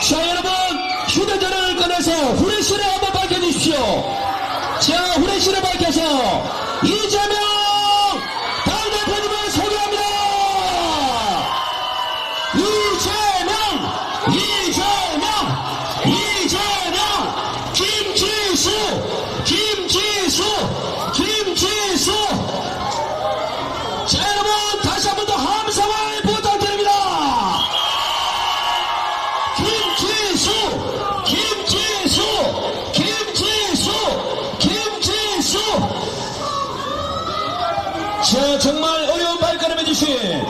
자, 여러분, 휴대전화를 꺼내서 후레쉬를 한번 밝혀주십시오. 자, 후레쉬를 밝혀서 이재명 당대표님을 소개합니다. 이재명, 김지수. 자, 여러분, 다시 한 번 더 함성을 부탁드립니다. 김지수. 자, 정말 어려운 발걸음해 주신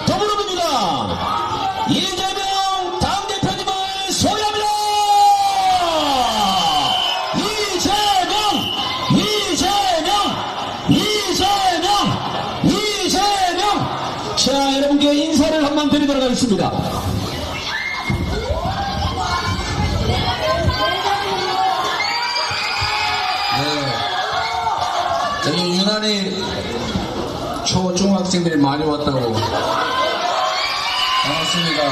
더불어민주당 이재명 당대표님을 소개합니다. 이재명. 자, 여러분께 인사를 한번 드리도록 하겠습니다. 여기 유난히 중학생들이 많이 왔다고. 반갑습니다.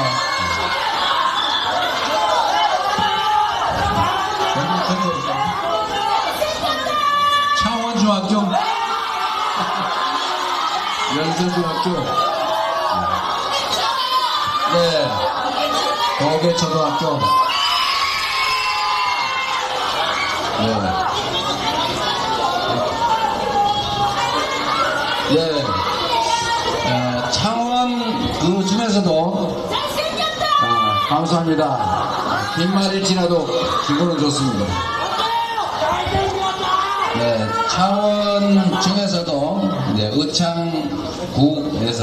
창원중학교, 연세중학교, 네, 도계초등학교, 네, 창원 그 중에서도 감사합니다. 빈말이 지나도 기분은 좋습니다. 네, 창원 중에서도 이제 의창구에서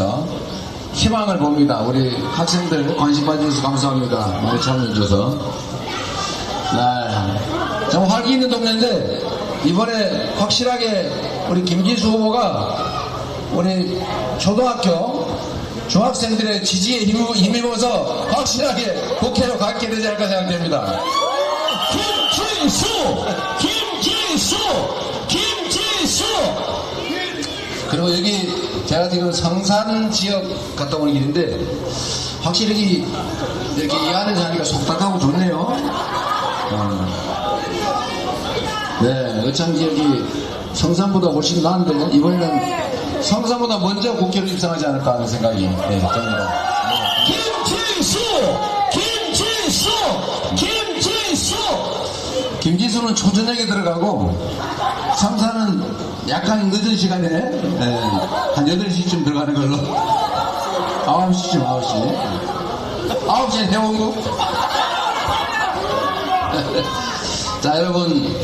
희망을 봅니다. 우리 학생들 관심 가져주셔서 감사합니다. 많이 참여해줘서. 네, 정말 활기 있는 동네인데 이번에 확실하게 우리 김지수 후보가 우리 초등학교 중학생들의 지지에 힘입어서 확실하게 국회로 갖게 되지 않을까 생각됩니다. 김지수. 그리고 여기 제가 지금 성산 지역 갔다 오는 길인데 확실히 이렇게 이 안에서 하니까 속닥하고 좋네요. 네, 의창 지역이 성산보다 훨씬 나은데 이번에는 성산보다 먼저 국회로 입성하지 않을까 하는 생각이 듭니다. 김지수는 초저녁에 들어가고 성산은 약간 늦은 시간에 한 8시쯤 들어가는 걸로. 9시에 해오고. 자, 여러분,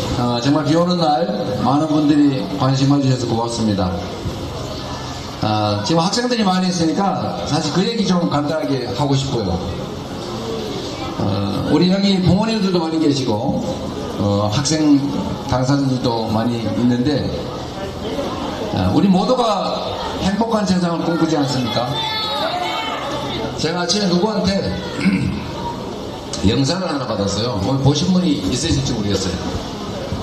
정말 비 오는 날 많은 분들이 관심 가주셔서 고맙습니다. 지금 학생들이 많이 있으니까 사실 그 얘기 좀 간단하게 하고 싶고요. 우리 여기 부모님들도 많이 계시고 학생 당사자들도 많이 있는데 우리 모두가 행복한 세상을 꿈꾸지 않습니까? 제가 아침에 누구한테 영상을 하나 받았어요. 오늘 보신 분이 있으실지 모르겠어요.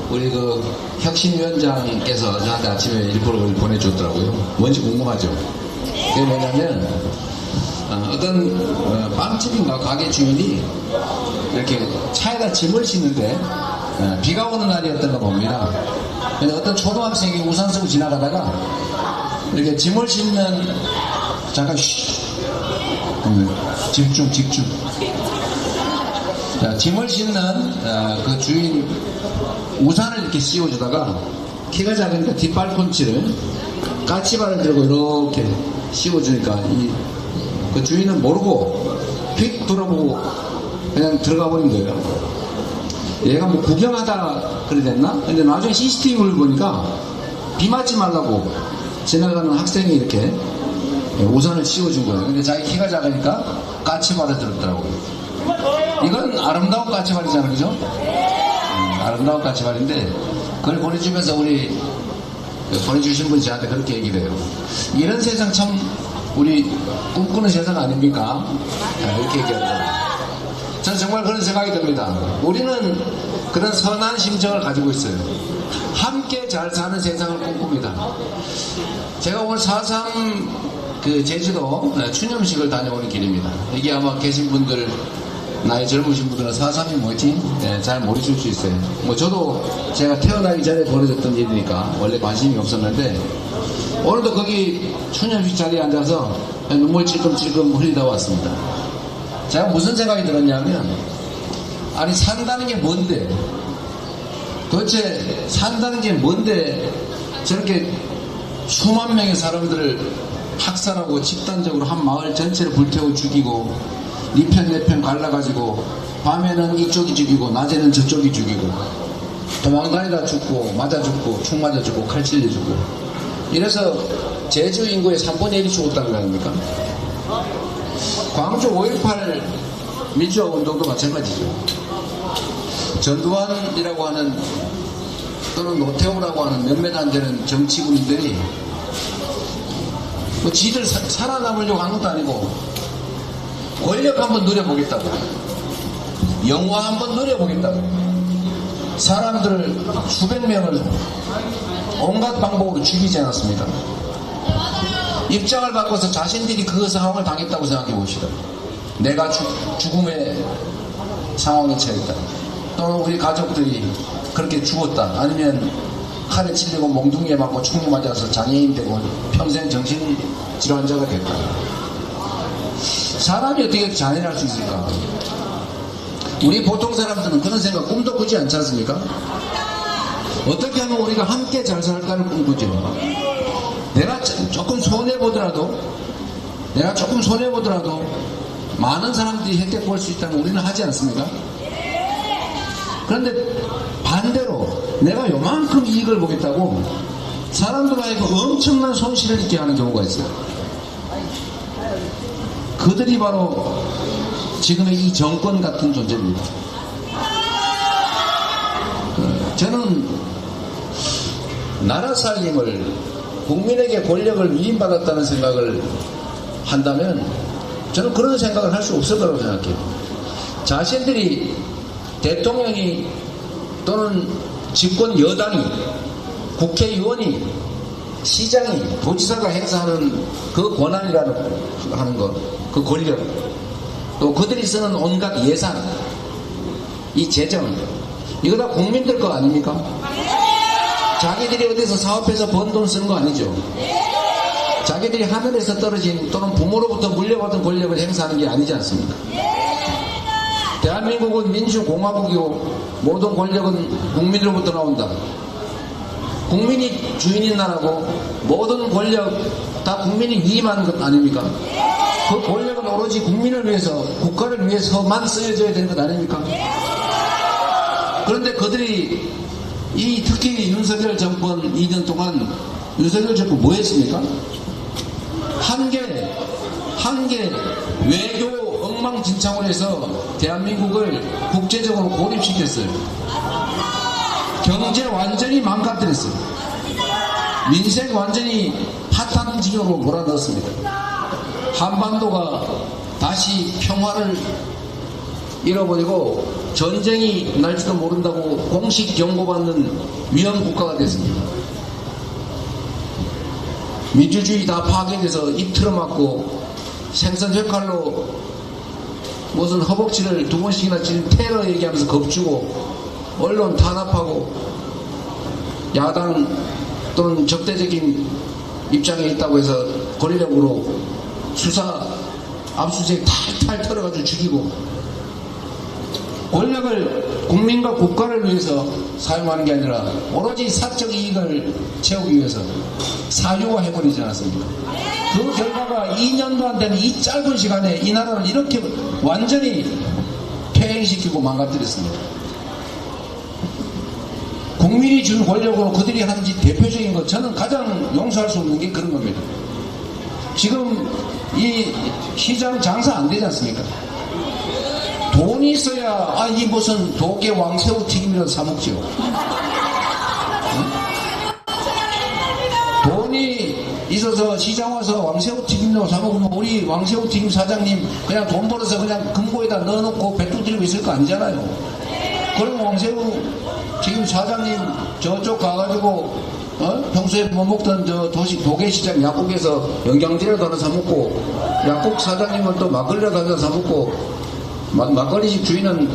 우리 그 혁신위원장께서 저한테 아침에 일부러 보내줬더라고요. 뭔지 궁금하죠? 그게 뭐냐면 어떤 빵집인가 가게 주인이 이렇게 차에다 짐을 싣는데 비가 오는 날이었던가 봅니다. 근데 어떤 초등학생이 우산 쓰고 지나가다가 이렇게 짐을 싣는, 잠깐 집중. 자, 짐을 싣는 그 주인 우산을 이렇게 씌워주다가 키가 작으니까 뒷발꿈치를 까치발을 들고 이렇게 씌워주니까 그 주인은 모르고 휙 돌아보고 그냥 들어가 버린 거예요. 얘가 뭐 구경하다 그래 됐나? 근데 나중에 CCTV를 보니까 비 맞지 말라고 지나가는 학생이 이렇게 우산을 씌워준 거예요. 근데 자기 키가 작으니까 까치발을 들었더라고요. 이건 아름다운 까치발이잖아요, 그죠? 아름다운 까치발인데 그걸 보내주면서 보내주신 분이 저한테 그렇게 얘기를 해요. 이런 세상 참 우리 꿈꾸는 세상 아닙니까? 이렇게 얘기하더라고요. 저는 정말 그런 생각이 듭니다. 우리는 그런 선한 심정을 가지고 있어요. 함께 잘 사는 세상을 꿈꿉니다. 제가 오늘 4.3 그 제주도 추념식을 다녀오는 길입니다. 이게 아마 계신 분들, 나이 젊으신 분들은 4.3이 뭐지? 잘 모르실 수 있어요. 뭐 저도 제가 태어나기 전에 벌어졌던 일이니까 원래 관심이 없었는데, 오늘도 거기 추념식 자리에 앉아서 눈물 찔끔찔끔 흘리다 왔습니다. 제가 무슨 생각이 들었냐면, 아니 산다는 게 뭔데, 도대체 산다는 게 뭔데 저렇게 수만 명의 사람들을 학살하고 집단적으로 한 마을 전체를 불태워 죽이고, 네 편 내 편 갈라가지고 밤에는 이쪽이 죽이고 낮에는 저쪽이 죽이고, 도망다니다 죽고 맞아 죽고 총 맞아 죽고 칼 찔려 죽고, 이래서 제주 인구의 3분의 1이 죽었다는 거 아닙니까? 광주 5.18 민주화 운동도 마찬가지죠. 전두환이라고 하는, 또는 노태우라고 하는 몇몇 안 되는 정치군인들이 뭐 지들 살아남으려고 한 것도 아니고 권력 한번 누려보겠다고, 영화 한번 누려보겠다고 사람들을 수백 명을 온갖 방법으로 죽이지 않았습니다. 입장을 바꿔서 자신들이 그 상황을 당했다고 생각해 봅시다. 내가 죽음의 상황에 처했다, 또는 우리 가족들이 그렇게 죽었다, 아니면 칼에 찔리고 몽둥이에 맞고 총 맞아서 장애인 되고 평생 정신질환자가 됐다. 사람이 어떻게 잔인할 수 있을까? 우리 보통 사람들은 그런 생각 꿈도 꾸지 않지 않습니까? 어떻게 하면 우리가 함께 잘 살까를 꿈꾸죠. 내가 조금 손해보더라도 많은 사람들이 혜택 볼 수 있다면 우리는 하지 않습니까? 그런데 반대로 내가 요만큼 이익을 보겠다고 사람들 하여금 엄청난 손실을 입게 하는 경우가 있어요. 그들이 바로 지금의 이 정권 같은 존재입니다. 저는 나라 살림을, 국민에게 권력을 위임받았다는 생각을 한다면 저는 그런 생각을 할 수 없을 거라고 생각해요. 자신들이 대통령이 또는 집권 여당이, 국회의원이, 시장이, 도지사가 행사하는 그 권한이라는 하는 것, 그 권력, 또 그들이 쓰는 온갖 예산, 이 재정, 이거 다 국민들 거 아닙니까? 자기들이 어디서 사업해서 번 돈 쓰는 거 아니죠? 자기들이 하늘에서 떨어진 또는 부모로부터 물려받은 권력을 행사하는 게 아니지 않습니까? 대한민국은 민주공화국이고 모든 권력은 국민으로부터 나온다. 국민이 주인인 나라고 모든 권력 다 국민이 위임하는 것 아닙니까? 그 권력은 오로지 국민을 위해서, 국가를 위해서만 쓰여져야 되는 것 아닙니까? 그런데 그들이 특히 윤석열 정권 2년 동안 윤석열 정권 뭐 했습니까? 한 개 외교 엉망진창을 해서 대한민국을 국제적으로 고립시켰어요. 경제 완전히 망가뜨렸어요. 민생 완전히 파탄지경으로 몰아넣었습니다. 한반도가 다시 평화를 잃어버리고 전쟁이 날지도 모른다고 공식 경고받는 위험 국가가 됐습니다. 민주주의 다 파괴돼서 입 틀어막고 생선 젓갈로 무슨 허벅지를 2번씩이나 찌른 테러 얘기하면서 겁주고, 언론 탄압하고, 야당 또는 적대적인 입장에 있다고 해서 권력으로 수사 압수수색 탈탈 털어가지고 죽이고, 권력을 국민과 국가를 위해서 사용하는 게 아니라 오로지 사적 이익을 채우기 위해서 사유화해버리지 않았습니까? 그 결과가 2년도 안 되는 이 짧은 시간에 이 나라를 이렇게 완전히 퇴행시키고 망가뜨렸습니다. 국민이 준 권력으로 그들이 하는 대표적인 것, 저는 가장 용서할 수 없는 게 그런 겁니다. 지금 이 시장 장사 안 되지 않습니까? 돈이 있어야 이 무슨 도계 왕새우 튀김이라도 사 먹지요. 돈이 있어서 시장 와서 왕새우 튀김이라도 사 먹으면 우리 왕새우 튀김 사장님 그냥 돈 벌어서 그냥 금고에다 넣어놓고 배뚝 들고 있을 거 아니잖아요. 그럼 왕새우 튀김 사장님 저쪽 가가지고 평소에 못 먹던 저 도계시장 약국에서 영양제라도 하나 사먹고, 약국 사장님은 또 막걸리라도 하나 사먹고, 막걸리집 주인은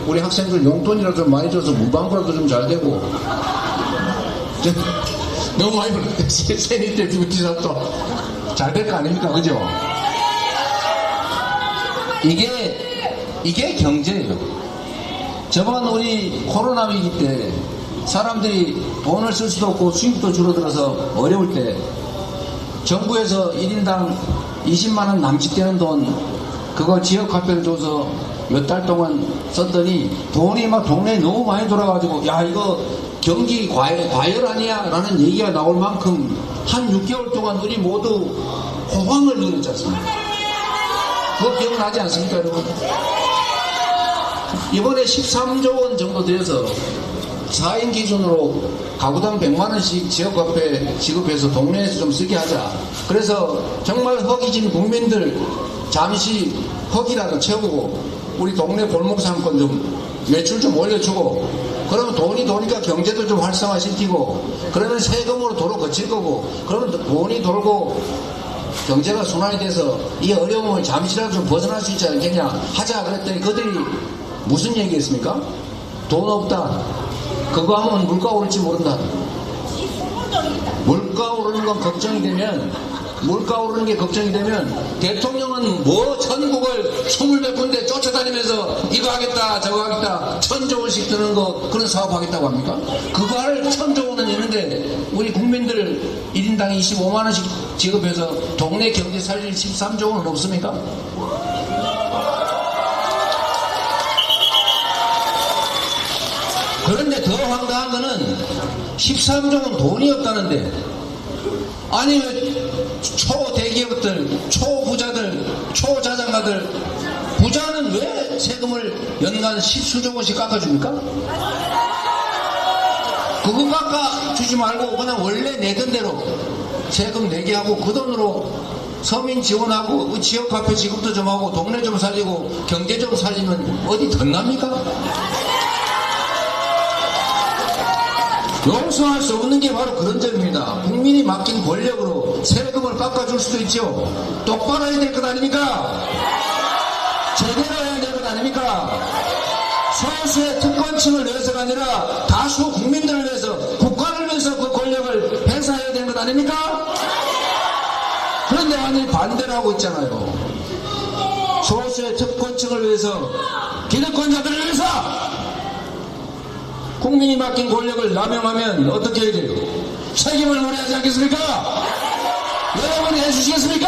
우리 학생들 용돈이라도 좀 많이 줘서 문방구라도 좀 잘 되고, 너무 많이 불렀는데, 생일 때 뷰티샵도 잘 될 거 아닙니까? 그죠? 이게 경제예요. 저번 우리 코로나 위기 때 사람들이 돈을 쓸 수도 없고 수입도 줄어들어서 어려울 때 정부에서 1인당 20만원 남짓되는 돈 그거 지역 화폐를 줘서 몇 달 동안 썼더니 돈이 막 동네에 너무 많이 돌아가지고 야 이거 경기 과열 아니야 라는 얘기가 나올 만큼 한 6개월 동안 우리 모두 호황을 누렸지 않습니까? 그거 기억나지 않습니까 여러분? 이번에 13조 원 정도 들여서 4인 기준으로 가구당 100만원씩 지역화폐 지급해서 동네에서 좀 쓰게 하자. 그래서 정말 허기진 국민들 잠시 허기라도 채우고 우리 동네 골목 상권 좀 매출 좀 올려주고 그러면 돈이 도니까 경제도 좀 활성화시키고 그러면 세금으로 도로 거칠 거고 그러면 돈이 돌고 경제가 순환이 돼서 이 어려움을 잠시라도 좀 벗어날 수 있지 않겠냐 하자 그랬더니 그들이 무슨 얘기했습니까? 돈 없다. 그거 하면 물가 오를지 모른다. 물가 오르는 건 걱정이 되면 물가 오르는 게 걱정이 되면 대통령은 뭐 전국을 21군데 쫓아다니면서 이거 하겠다 저거 하겠다 1000조 원씩 드는 거 그런 사업 하겠다고 합니까? 그거 할 1000조 원은 있는데 우리 국민들 1인당 25만원씩 지급해서 동네 경제 살릴 13조 원은 없습니까? 그런데 더 황당한 거는 13조는 돈이 없다는데 아니 왜 초대기업들, 초부자들, 초자장가들 부자는 왜 세금을 연간 십수조 원씩 깎아줍니까? 그거 깎아주지 말고 그냥 원래 내던 대로 세금 내게 하고 그 돈으로 서민 지원하고 지역화폐 지급도 좀 하고 동네 좀 살리고 경제 좀 살리면 어디 덧납니까? 용서할 수 없는 게 바로 그런 점입니다. 국민이 맡긴 권력으로 세금을 깎아줄 수도 있죠. 똑바로 해야 될 것 아닙니까? 제대로 해야 될 것 아닙니까? 소수의 특권층을 위해서가 아니라 다수 국민들을 위해서 국가를 위해서 그 권력을 행사해야 되는 것 아닙니까? 그런데 완전히 반대를 하고 있잖아요. 소수의 특권층을 위해서 기득권자들을 위해서 국민이 맡긴 권력을 남용하면 어떻게 해야 돼요? 책임을 물어야 하지 않겠습니까? 여러분이 해주시겠습니까?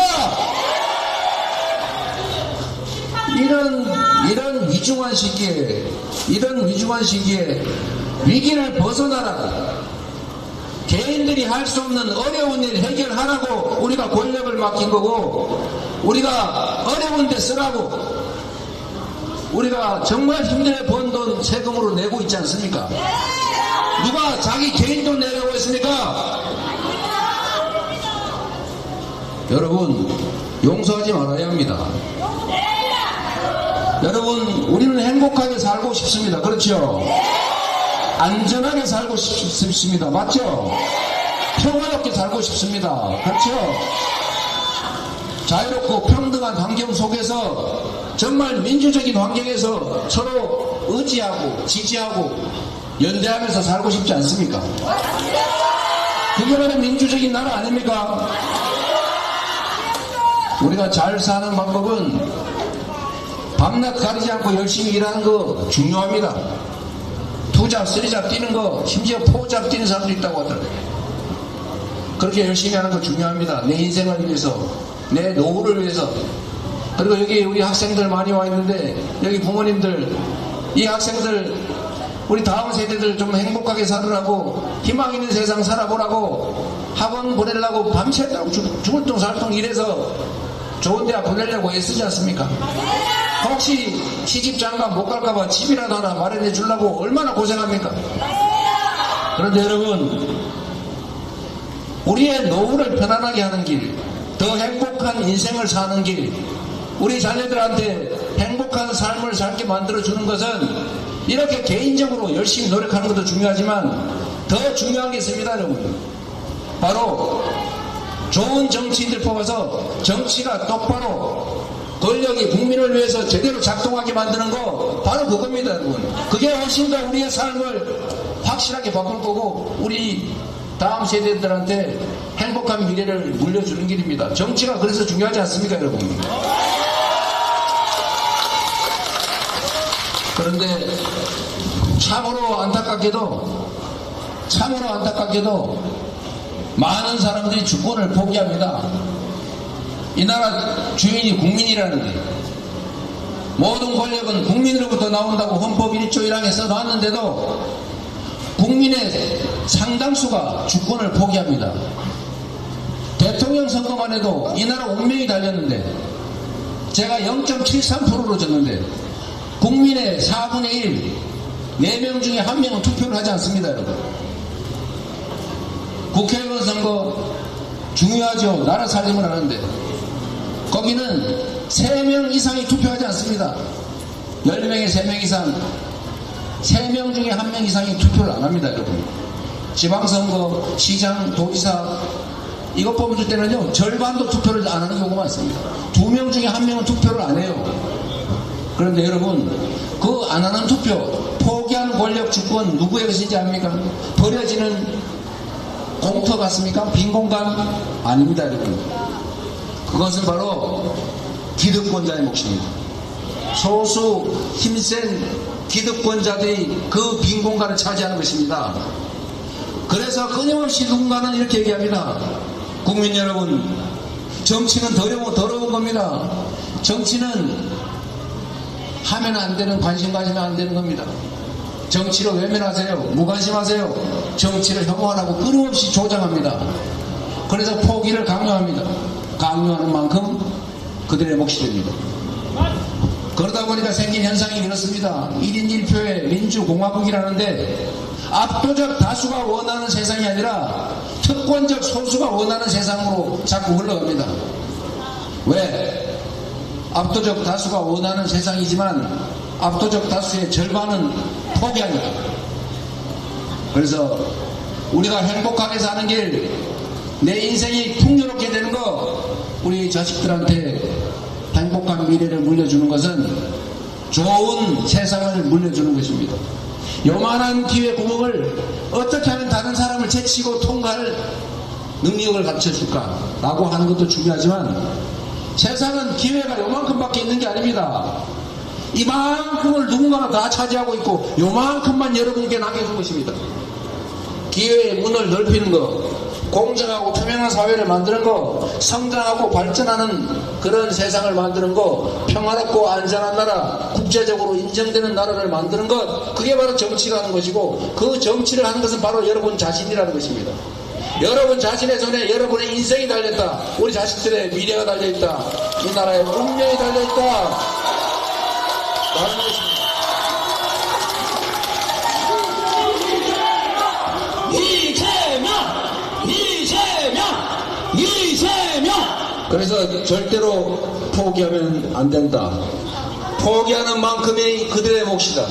이런 위중한 시기에 위기를 벗어나라고 개인들이 할 수 없는 어려운 일 해결하라고 우리가 권력을 맡긴 거고 우리가 어려운 데 쓰라고 우리가 정말 힘들게 번 돈 세금으로 내고 있지 않습니까? 누가 자기 개인 돈 내라고 했습니까? 여러분 용서하지 말아야 합니다. 여러분 우리는 행복하게 살고 싶습니다. 그렇죠? 안전하게 살고 싶습니다. 맞죠? 평화롭게 살고 싶습니다. 그렇죠? 자유롭고 평등한 환경 속에서 정말 민주적인 환경에서 서로 의지하고 지지하고 연대하면서 살고 싶지 않습니까? 그게 바로 민주적인 나라 아닙니까? 우리가 잘 사는 방법은 밤낮 가리지 않고 열심히 일하는 거 중요합니다. 투잡, 쓰리잡 뛰는 거 심지어 포잡 뛰는 사람도 있다고 하더라고요. 그렇게 열심히 하는 거 중요합니다. 내 인생을 위해서 내 노후를 위해서. 그리고 여기 우리 학생들 많이 와 있는데 여기 부모님들 이 학생들 우리 다음 세대들 좀 행복하게 살으라고 희망 있는 세상 살아보라고 학원 보내려고 밤새도록 죽을 둥 살 둥 일해서 좋은 대학 보내려고 애쓰지 않습니까? 혹시 시집장가 못 갈까봐 집이라도 하나 마련해 주려고 얼마나 고생합니까? 그런데 여러분 우리의 노후를 편안하게 하는 길, 더 행복한 인생을 사는 길, 우리 자녀들한테 행복한 삶을 살게 만들어주는 것은 이렇게 개인적으로 열심히 노력하는 것도 중요하지만 더 중요한 게 있습니다, 여러분. 바로 좋은 정치인들 뽑아서 정치가 똑바로 권력이 국민을 위해서 제대로 작동하게 만드는 거 바로 그겁니다, 여러분. 그게 훨씬 더 우리의 삶을 확실하게 바꿀 거고 우리 다음 세대들한테 행복한 미래를 물려주는 길입니다. 정치가 그래서 중요하지 않습니까, 여러분? 그런데 참으로 안타깝게도 많은 사람들이 주권을 포기합니다. 이 나라 주인이 국민이라는데 모든 권력은 국민으로부터 나온다고 헌법 1조 1항에 써놨는데도 국민의 상당수가 주권을 포기합니다. 대통령 선거만 해도 이 나라 운명이 달렸는데 제가 0.73%로 졌는데 국민의 4분의 1, 4명 중에 1명은 투표를 하지 않습니다, 여러분. 국회의원 선거 중요하죠. 나라 살림을 하는데 거기는 3명 이상이 투표하지 않습니다. 10명에 3명 이상, 3명 중에 1명 이상이 투표를 안 합니다, 여러분. 지방선거, 시장, 도지사 이것 뽑을 때는요 절반도 투표를 안 하는 경우가 많습니다. 2명 중에 1명은 투표를 안 해요. 그런데 여러분 그 안 하는 투표, 포기하는 권력 주권 누구의 것인지 압니까? 버려지는 공터 같습니까? 빈 공간? 아닙니다, 여러분. 그것은 바로 기득권자의 몫입니다. 소수 힘센 기득권자들이 그 빈 공간을 차지하는 것입니다. 그래서 끊임없이 누군가는 이렇게 얘기합니다. 국민 여러분, 정치는 더러운 겁니다. 정치는 하면 안 되는, 관심 가지면 안 되는 겁니다. 정치를 외면하세요. 무관심하세요. 정치를 혐오하라고 끊임없이 조장합니다. 그래서 포기를 강요합니다. 강요하는 만큼 그들의 몫이 됩니다. 그러다 보니까 생긴 현상이 그렇습니다. 1인 1표의 민주공화국이라는데 압도적 다수가 원하는 세상이 아니라 특권적 소수가 원하는 세상으로 자꾸 흘러갑니다. 왜? 압도적 다수가 원하는 세상이지만 압도적 다수의 절반은 포기합니다. 그래서 우리가 행복하게 사는 길, 내 인생이 풍요롭게 되는 거, 우리 자식들한테 행복한 미래를 물려주는 것은 좋은 세상을 물려주는 것입니다. 요만한 기회 구멍을 어떻게 하면 다른 사람을 제치고 통과할 능력을 갖춰줄까 라고 하는 것도 중요하지만 세상은 기회가 요만큼밖에 있는 게 아닙니다. 이만큼을 누군가가 다 차지하고 있고 요만큼만 여러분께 남겨준 것입니다. 기회의 문을 넓히는 것, 공정하고 투명한 사회를 만드는 것, 성장하고 발전하는 그런 세상을 만드는 것, 평화롭고 안전한 나라, 국제적으로 인정되는 나라를 만드는 것, 그게 바로 정치가 하는 것이고 그 정치를 하는 것은 바로 여러분 자신이라는 것입니다. 여러분 자신의 손에 여러분의 인생이 달렸다. 우리 자식들의 미래가 달려있다. 이 나라의 운명이 달려있다. 라는 것입니다. 이재명! 그래서 절대로 포기하면 안 된다. 포기하는 만큼이 그들의 몫이다.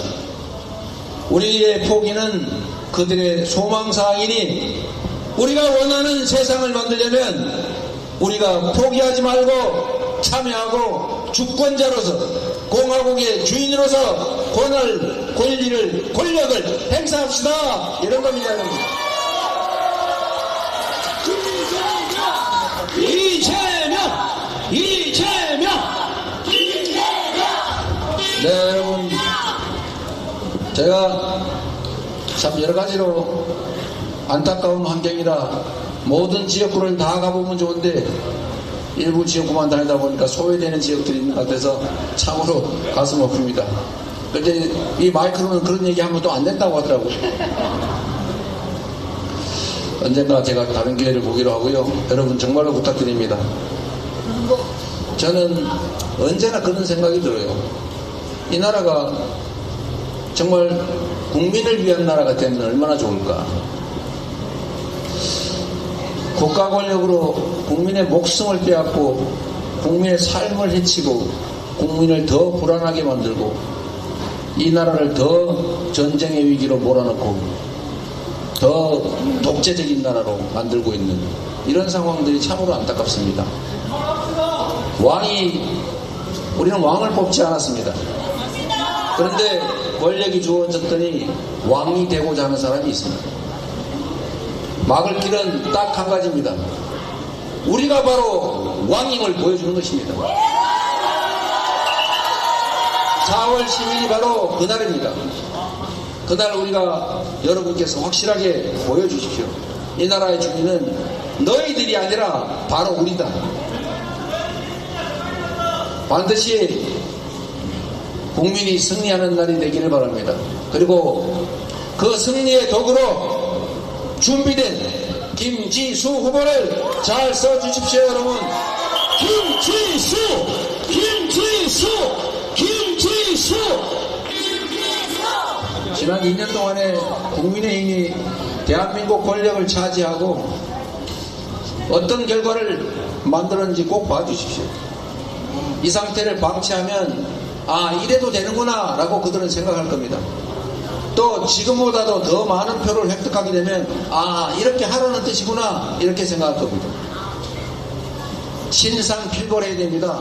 우리의 포기는 그들의 소망사항이니 우리가 원하는 세상을 만들려면 우리가 포기하지 말고 참여하고 주권자로서 공화국의 주인으로서 권리를 권력을 행사합시다. 이런 겁니다. 이재명! 네, 여러분, 제가 참 여러 가지로 안타까운 환경이라 모든 지역구를 다 가보면 좋은데 일부 지역구만 다니다 보니까 소외되는 지역들이 있는 것 같아서 참으로 가슴 아픕니다. 근데 이 마이크로는 그런 얘기하면 또 안 된다고 하더라고요. 언젠가 제가 다른 기회를 보기로 하고요. 여러분 정말로 부탁드립니다. 저는 언제나 그런 생각이 들어요. 이 나라가 정말 국민을 위한 나라가 되면 얼마나 좋을까. 국가 권력으로 국민의 목숨을 빼앗고 국민의 삶을 해치고 국민을 더 불안하게 만들고 이 나라를 더 전쟁의 위기로 몰아넣고 더 독재적인 나라로 만들고 있는 이런 상황들이 참으로 안타깝습니다. 우리는 왕을 뽑지 않았습니다. 그런데 권력이 주어졌더니 왕이 되고자 하는 사람이 있습니다. 막을 길은 딱 한 가지입니다. 우리가 바로 왕임을 보여주는 것입니다. 4월 10일이 바로 그날입니다. 그날 우리가 여러분께서 확실하게 보여주십시오. 이 나라의 주민은 너희들이 아니라 바로 우리다. 반드시 국민이 승리하는 날이 되기를 바랍니다. 그리고 그 승리의 도구로 준비된 김지수 후보를 잘 써주십시오, 여러분. 김지수! 지난 2년 동안에 국민의힘이 대한민국 권력을 차지하고 어떤 결과를 만들었는지 꼭 봐주십시오. 이 상태를 방치하면 이래도 되는구나 라고 그들은 생각할 겁니다. 또 지금보다도 더 많은 표를 획득하게 되면 이렇게 하라는 뜻이구나 이렇게 생각할 겁니다. 신상필벌해야 됩니다.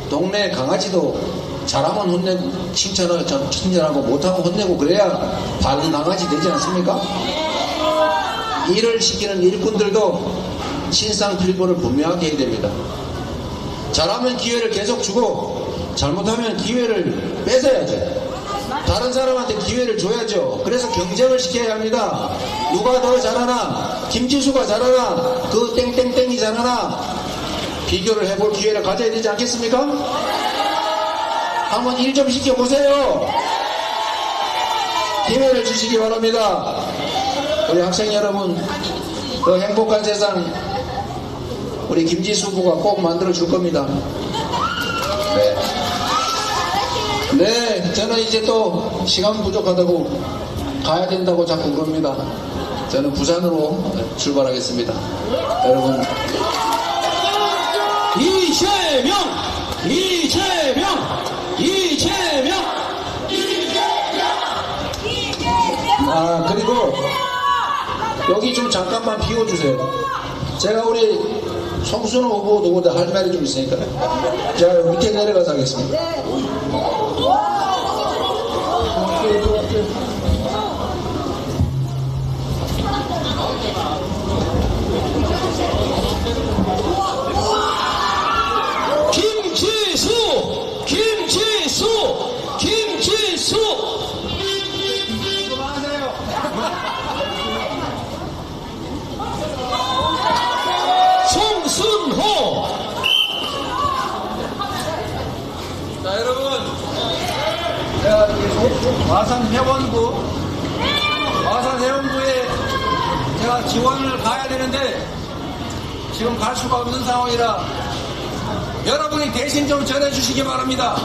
동네 강아지도 잘하면 혼내고 칭찬하고 못하면 혼내고 그래야 반강아지 되지 않습니까? 일을 시키는 일꾼들도 신상필벌을 분명하게 해야 됩니다. 잘하면 기회를 계속 주고 잘못하면 기회를 뺏어야죠. 다른 사람한테 기회를 줘야죠. 그래서 경쟁을 시켜야 합니다. 누가 더 잘하나, 김지수가 잘하나, 그 땡땡땡이 잘하나 비교를 해볼 기회를 가져야 되지 않겠습니까? 한번 일 좀 시켜보세요. 기회를 주시기 바랍니다. 우리 학생 여러분, 그 행복한 세상 우리 김지수 후보가 꼭 만들어 줄 겁니다. 네, 저는 이제 또 시간 부족하다고 가야 된다고 자꾸 그럽니다. 저는 부산으로 출발하겠습니다. 여러분, 이재명! 그리고 여기 좀 잠깐만 비워주세요. 제가 우리 송순호 후보 누구보다 할 말이 좀 있으니까 제가 밑에 내려가서 하겠습니다. 김지수! 송순호! 자, 여러분, 제가 화산해원구에 제가 지원을 가야 되는데 지금 갈 수가 없는 상황이라 여러분이 대신 좀 전해주시기 바랍니다.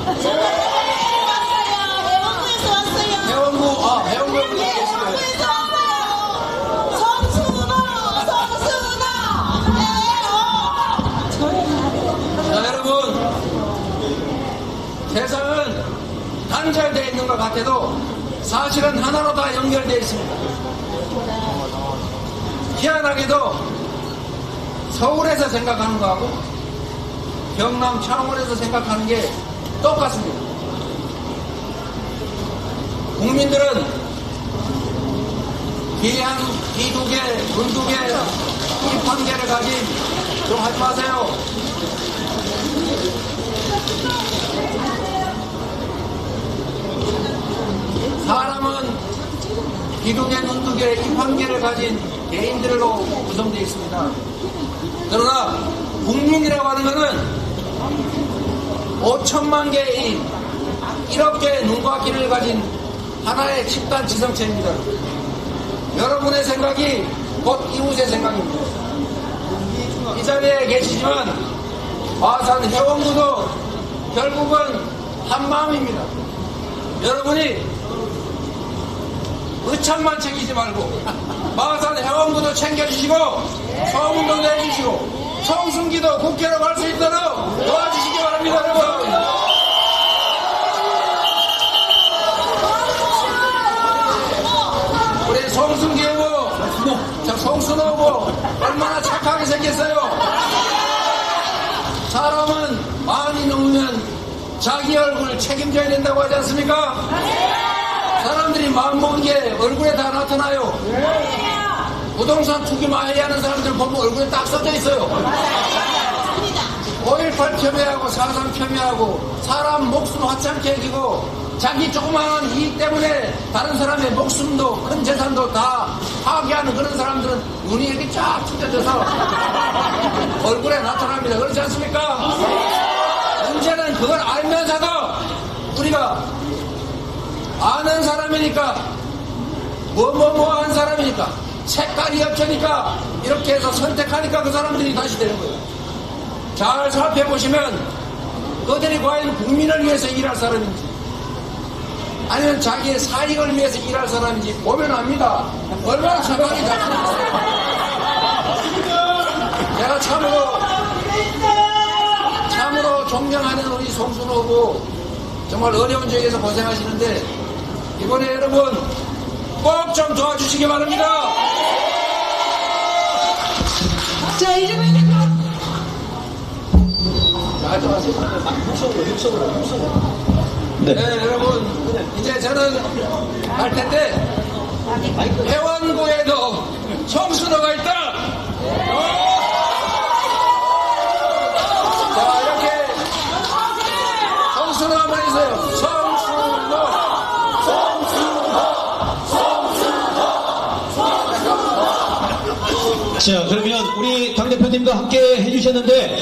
해원구에 계시고요. 자, 여러분, 세상은 단절되어 있는 것 같아도 사실은 하나로 다 연결되어 있습니다. 희한하게도 서울에서 생각하는 거하고 경남 창원에서 생각하는 게 똑같습니다. 국민들은 기두개, 눈두개, 입한개를 가진 좀 하지 마세요. 사람은 기두개, 눈두개, 입한개를 가진 개인들로 구성되어 있습니다. 그러나 국민이라고 하는 것은 5천만 개의 1억 개의 눈과 귀를 가진 하나의 집단 지성체입니다. 여러분의 생각이 곧 이웃의 생각입니다. 이 자리에 계시지만 화산 해원구도 결국은 한 마음입니다. 여러분이 의천만 챙기지 말고 마산 해원구도 챙겨주시고 소문도 내주시고 송순기도 국회로 갈 수 있도록 도와주시기 바랍니다, 여러분. 우리 송순기 되겠어요? 사람은 많이 넘으면 자기 얼굴 책임져야 된다고 하지 않습니까? 사람들이 마음먹은 게 얼굴에 다 나타나요. 부동산 투기 많이 하는 사람들 보면 얼굴에 딱 써져 있어요. 5.18 폄훼하고 4.3 폄훼하고 사람 목숨 화창게 해주고 자기 조그마한 이익 때문에 다른 사람의 목숨도 큰 재산도 다 파괴하는 그런 사람들은 눈이 이렇게 쫙 찢어져서 얼굴에 나타납니다. 그렇지 않습니까? 문제는 그걸 알면서도 우리가 아는 사람이니까 한 사람이니까 색깔이 없으니까 이렇게 해서 선택하니까 그 사람들이 다시 되는 거예요. 잘 살펴보시면 그들이 과연 국민을 위해서 일할 사람인지 아니면 자기의 사익을 위해서 일할 사람인지 보면 압니다. 얼마나 생각이 잘 들었어요. 제가 참으로 존경하는 우리 송순호 후보 정말 어려운 지역에서 고생하시는데 이번에 여러분 꼭 좀 도와주시기 바랍니다. 자, 이제는 네, 여러분 이제 저는 갈 텐데 회원구에도 송순호가 있다. 자, 이렇게 송순호 한번 해주세요. 자, 그러면 우리 당대표님도 함께 해주셨는데,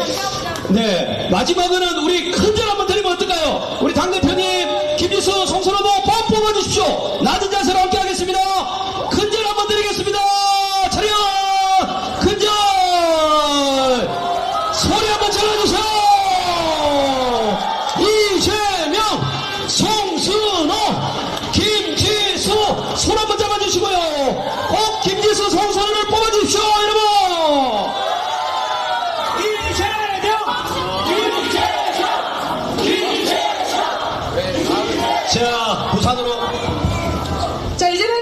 네, 마지막으로는 우리 큰절 한번 드리면 어떨까요? 우리 당대표님, 김지수, 송순호 후보 꼭 뽑아주십시오.